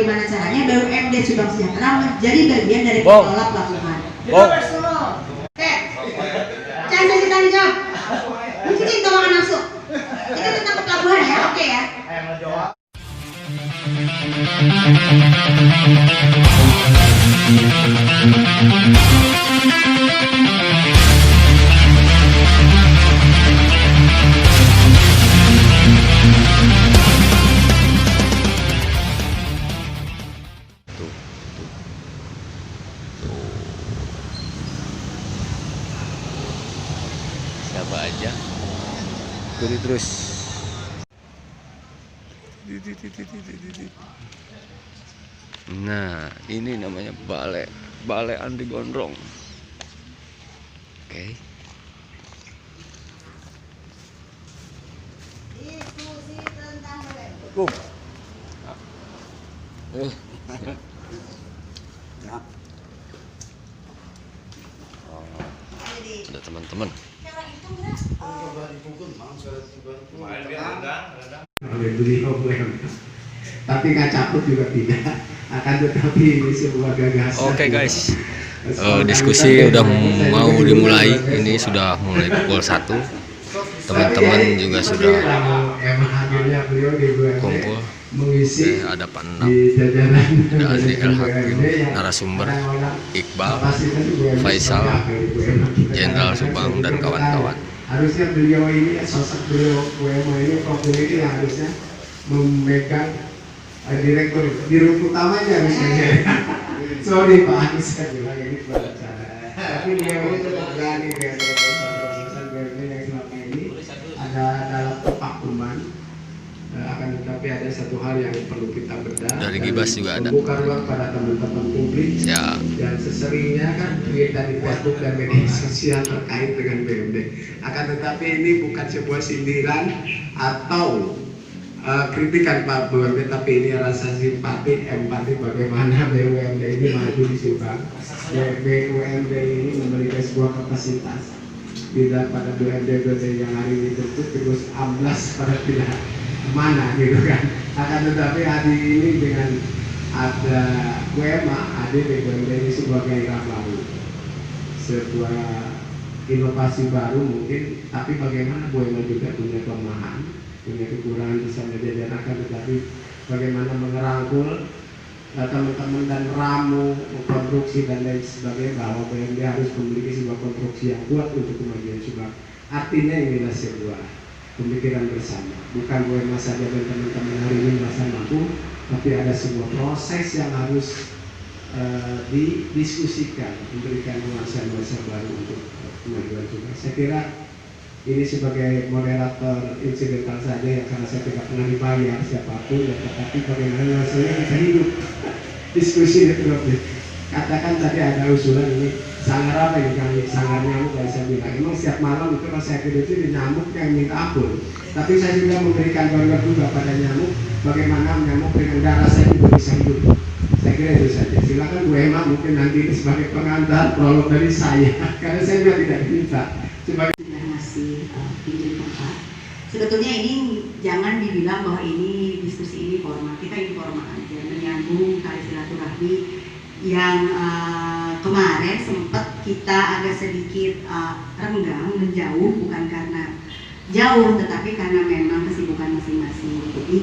bagaimana caranya BUMD Subang Sejahtera menjadi bagian dari pengelola pelabuhan. Oke, jangan saya tanya jawab. Mungkin kita makan nafsu. Kita tentang pelabuhan ya, oke ya. Siapa aja ikuti terus. Nah, ini namanya Balai Andi Gondrong. Oke. Diskusi tentang Ada teman-teman. Oleh beliau tapi ngacaput juga tidak, akan tetapi ini sebuah gagasan. Oke guys, diskusi udah mau dimulai. Ini sudah mulai pukul 1. Teman-teman juga sudah kumpul. Ada Pak Endang, ada Andi El Hakim, narasumber Iqbal, Faisal, Jenderal Subang dan kawan-kawan. Harusnya beliau ini, sosok beliau WMA ini, profil ini harusnya memegang direktur utamanya harusnya. Sorry Pak Agus, saya bilang ini berbicara. Tapi beliau ini tetap berani dengan terobosan BUMD yang selama ini ada dalam kevakuman. Akan tetapi ada satu hal yang perlu kita bedah. Dari Gibas juga ada. Membuka ruang pada teman-teman publik. Ya. Dan seseringnya kan berita di Facebook dan media sosial terkait dengan BUMD. Akan tetapi ini bukan sebuah sindiran atau kritikan Pak BUMD, tapi ini rasa simpati, empati bagaimana BUMD ini maju di Subang. BUMD ini memiliki sebuah kapasitas. Tidak pada BUMD yang hari ini tertutup terus amblas pada tidak mana gitu kan. Akan tetapi hari ini dengan ada WMA, ada BUMD ini sebuah gairah baru, sebuah inovasi baru mungkin. Tapi bagaimana WMA juga punya kelemahan, punya kekurangan bisa menjadi tetapi bagaimana mengerangkul teman-teman dan ramu konstruksi dan lain sebagainya, bahwa BUMD harus memiliki sebuah konstruksi yang kuat untuk kemajuan Subang. Artinya inilah sebuah pemikiran bersama, bukan WMA saja dan teman-teman hari ini merasa mampu, tapi ada sebuah proses yang harus didiskusikan, memberikan nuansa-nuansa baru untuk kemajuan Subang. Saya kira ini sebagai moderator insidental saja ya, karena saya tidak pernah dibayar siapapun, ya, tetapi bagaimana nuansanya kita hidup diskusi itu. Katakan tadi ada usulan ini sangar apa ini, kami sangar nyamuk, dan saya bilang emang setiap malam itu kalau saya tidur itu nyamuk yang minta ampun, tapi saya juga memberikan donor juga pada nyamuk, bagaimana nyamuk dengan darah saya juga bisa hidup. Saya kira itu saja. Silakan Bu Emma mungkin nanti sebagai pengantar prolog dari saya, karena saya juga tidak diminta sebagai masih pinjam tempat. Sebetulnya ini jangan dibilang bahwa ini diskusi ini formal, kita informal aja, menyambung tali silaturahmi yang kemarin sempat kita agak sedikit renggang, menjauh, bukan karena jauh tetapi karena memang kesibukan masing-masing. Jadi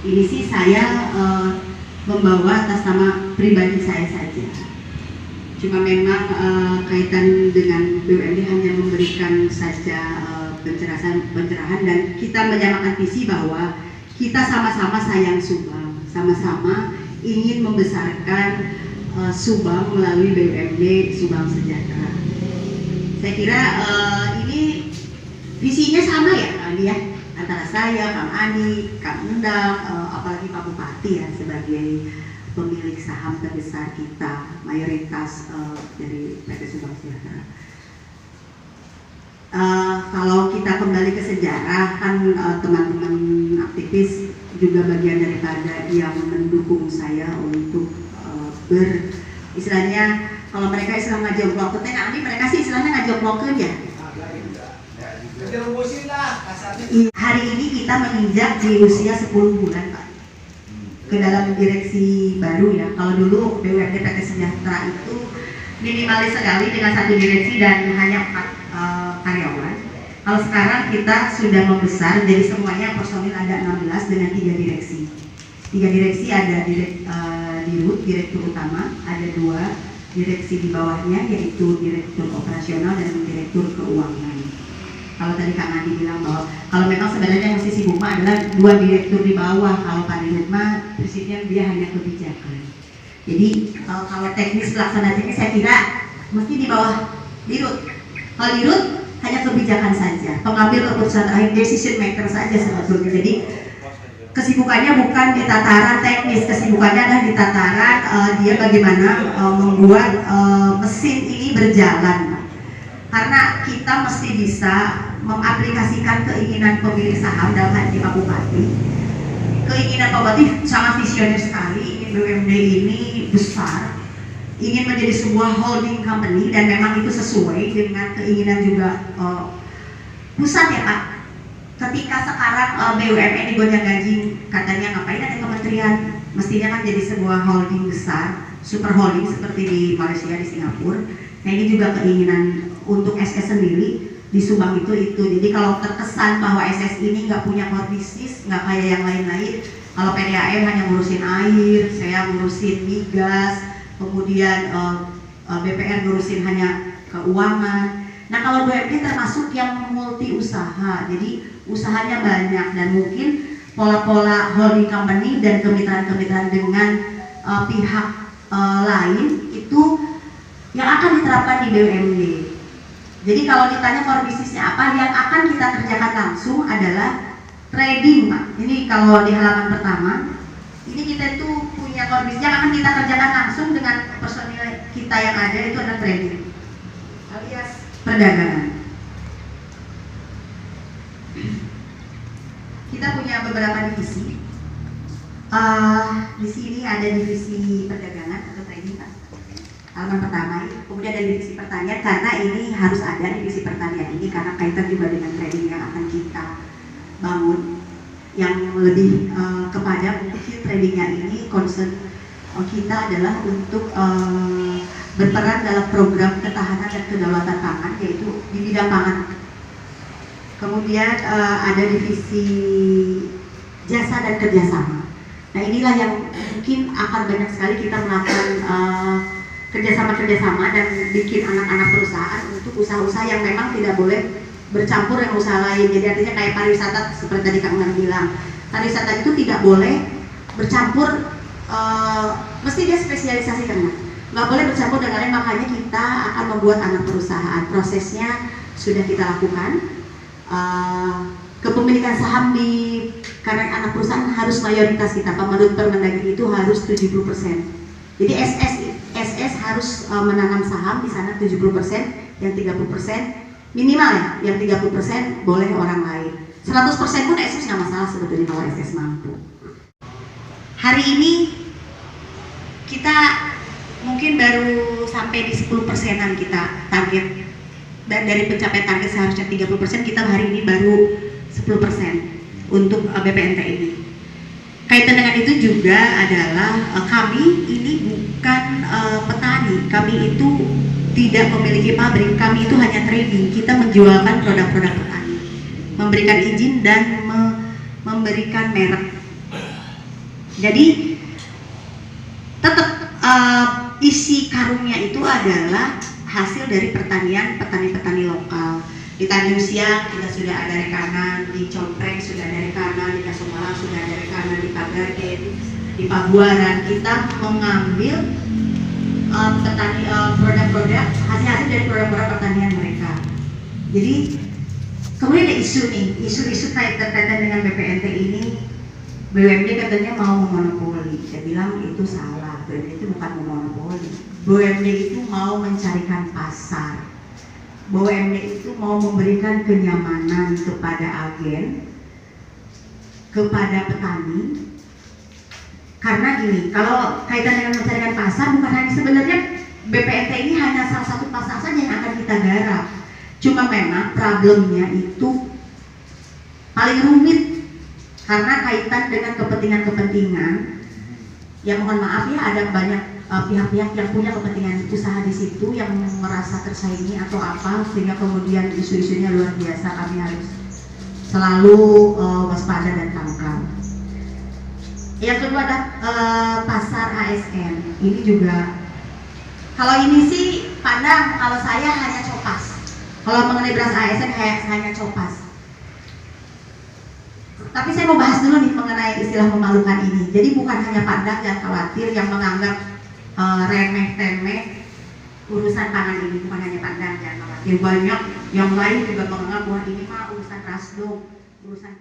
ini sih saya membawa atas nama pribadi saya saja. Cuma memang kaitan dengan BUMD hanya memberikan saja pencerahan dan kita menyamakan visi bahwa kita sama-sama sayang Subang, sama-sama ingin membesarkan Subang melalui BUMD Subang Sejahtera. Saya kira ini visinya sama ya, ya, antara saya, Kang Ani, Kang Endang, apalagi Pak Bupati ya sebagai pemilik saham terbesar kita, mayoritas dari PT Subang Sejahtera. Kalau kita kembali ke sejarah kan teman-teman aktivis juga bagian daripada yang mendukung saya untuk istilahnya kalau mereka istilah ngajomplok, nanti mereka sih istilahnya ngajomplok ya. Hari ini kita menginjak di usia 10 bulan Pak. ke dalam direksi baru ya. Kalau dulu BUMD PT Sejahtera itu minimalis sekali dengan satu direksi dan hanya 4 karyawan. Kalau sekarang kita sudah membesar, jadi semuanya personil ada 16 dengan 3 direksi. 3 direksi ada dirut, direktur utama, ada 2 direksi di bawahnya yaitu direktur operasional dan direktur keuangan. Kalau tadi Kak Nandi bilang bahwa kalau memang sebenarnya yang mesti sibuk mah adalah 2 direktur di bawah, kalau Pak Dirut mah prinsipnya dia hanya kebijakan. Jadi kalau teknis pelaksana teknis saya kira mesti di bawah Dirut. Kalau Dirut hanya kebijakan saja, pengambil keputusan terakhir, decision maker saja sebetulnya. Jadi kesibukannya bukan di tataran teknis, kesibukannya adalah di tataran dia bagaimana membuat mesin ini berjalan. Karena kita mesti bisa mengaplikasikan keinginan pemilik saham dalam hal ini Pak Bupati. Keinginan Pak Bupati sangat visioner sekali, ingin BUMD ini besar, ingin menjadi sebuah holding company dan memang itu sesuai dengan keinginan juga pusat ya Pak. Ketika sekarang BUMN digonjang-ganjing, katanya ngapain ada kementerian, mestinya kan jadi sebuah holding besar, super holding seperti di Malaysia, di Singapura. Nah ini juga keinginan untuk SS sendiri di Subang itu. Jadi kalau terkesan bahwa SS ini nggak punya core bisnis, nggak kayak yang lain-lain, kalau PDAM hanya ngurusin air, saya ngurusin migas, kemudian BPR ngurusin hanya keuangan. Nah kalau BUMD termasuk yang multi usaha, jadi usahanya banyak dan mungkin pola-pola holding company dan kemitraan-kemitraan dengan pihak lain itu yang akan diterapkan di BUMD. Jadi kalau ditanya core bisnisnya apa, yang akan kita kerjakan langsung adalah trading Pak. Ini kalau di halaman pertama, ini kita itu punya core bisnis yang akan kita kerjakan langsung dengan personil kita yang ada, itu adalah trading alias perdagangan. Kita punya beberapa divisi. Di sini ada divisi perdagangan atau trading Pak. Halaman pertama ini, kemudian ada divisi pertanian, karena ini harus ada divisi pertanian ini karena kaitan juga dengan trading yang akan kita bangun, yang lebih kepada mungkin tradingnya ini concern kita adalah untuk berperan dalam program ketahanan dan kedaulatan pangan, yaitu di bidang pangan. Kemudian ada divisi jasa dan kerjasama. Nah inilah yang mungkin akan banyak sekali kita melakukan kerjasama dan bikin anak-anak perusahaan untuk usaha-usaha yang memang tidak boleh bercampur dengan usaha lain. Jadi artinya kayak pariwisata, seperti tadi Kang Nang bilang, pariwisata itu tidak boleh bercampur, mesti dia spesialisasi ternak, nggak boleh bercampur dengan lain. Makanya kita akan membuat anak perusahaan, prosesnya sudah kita lakukan. Kepemilikan saham karena anak perusahaan harus mayoritas kita, menurut Permendagri itu harus 70%. Jadi SS harus menanam saham di sana 70%, yang 30% minimal ya, yang 30% boleh orang lain. 100% pun SS nggak masalah sebetulnya kalau SS mampu. Hari ini kita mungkin baru sampai di 10%-an kita target, dan dari pencapaian target seharusnya 30%, kita hari ini baru 10% untuk BPNT ini. Kaitan dengan itu juga adalah kami ini bukan petani, kami itu tidak memiliki pabrik, kami itu hanya trading. Kita menjualkan produk-produk petani, memberikan izin dan memberikan merek. Jadi tetap isi karungnya itu adalah hasil dari pertanian petani-petani lokal. Di Tanjung Siang kita sudah ada rekanan, di Compreng sudah ada rekanan, di Kasumalang sudah ada rekanan, di Pagargen, di Pabuaran. Kita mengambil produk-produk hasil-hasil dari produk-produk pertanian mereka. Jadi kemudian ada isu nih, isu-isu kaitan dengan BPNT ini. BUMD katanya mau memonopoli. Saya bilang itu salah. BUMD itu bukan memonopoli. BUMD itu mau mencarikan pasar. BUMD itu mau memberikan kenyamanan kepada agen, kepada petani. Karena gini, kalau kaitan dengan mencarikan pasar, bukan hanya sebenarnya BPNT ini hanya salah satu pasar saja yang akan kita garap. Cuma memang problemnya itu paling rumit karena kaitan dengan kepentingan-kepentingan Ya mohon maaf ya, ada banyak pihak-pihak yang punya kepentingan usaha di situ yang merasa tersaingi atau apa, sehingga kemudian isu-isunya luar biasa. Kami harus selalu waspada dan tangkap. Yang kedua ada pasar ASN. Ini juga, kalau ini sih pandang, kalau saya hanya copas. Kalau mengenai beras ASN hanya copas. Tapi saya mau bahas dulu nih mengenai istilah memalukan ini. Jadi bukan hanya pandang, jangan khawatir yang menganggap remeh-temeh urusan pangan ini, bukan hanya pandang, jangan khawatir. Banyak yang lain juga menganggap bahwa ini mah urusan rasdom, urusan